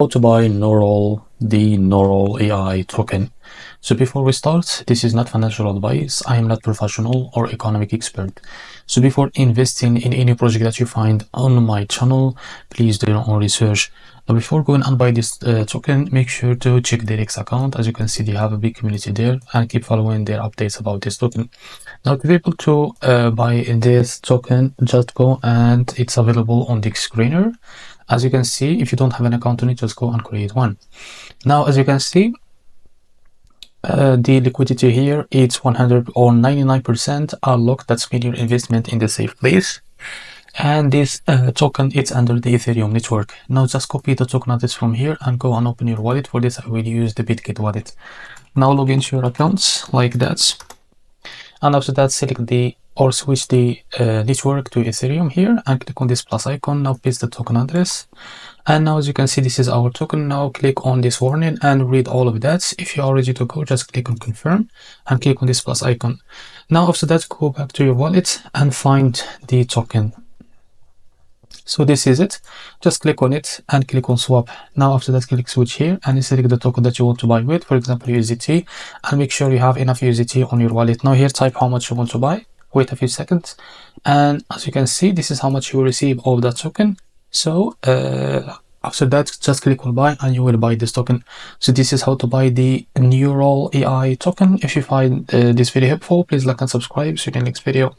How to buy the NeuralAI token. So before we start, this is not financial advice. I am not professional or economic expert. So before investing in any project that you find on my channel, please do your own research. Now before going and buy this token, make sure to check their X account. As you can see, they have a big community there, and keep following their updates about this token. Now to be able to buy this token, just go and it's available on the screener. As you can see, if you don't have an account on it, just go and create one. Now, as you can see, the liquidity here, it's 100 or 99% are locked. That's mean your investment in the safe place. And this token, it's under the Ethereum network. Now just copy the token address from here and go and open your wallet. For this, I will use the Bitget wallet. Now log into your accounts like that. And after that, select the or switch the network to Ethereum here and click on this plus icon. Now paste the token address, and now as you can see, this is our token. Now click on this warning and read all of that. If you are ready to go, just click on confirm and click on this plus icon. Now after that, go back to your wallet and find the token. So this is it. Just click on it and click on swap. Now after that, click switch here and select the token that you want to buy with, for example USDT, and make sure you have enough USDT on your wallet. Now here type how much you want to buy, wait a few seconds, and as you can see, this is how much you will receive of that token. So after that, just click on buy and you will buy this token. So this is how to buy the NeuralAI token. If you find this video helpful, please like and subscribe. See you in the next video.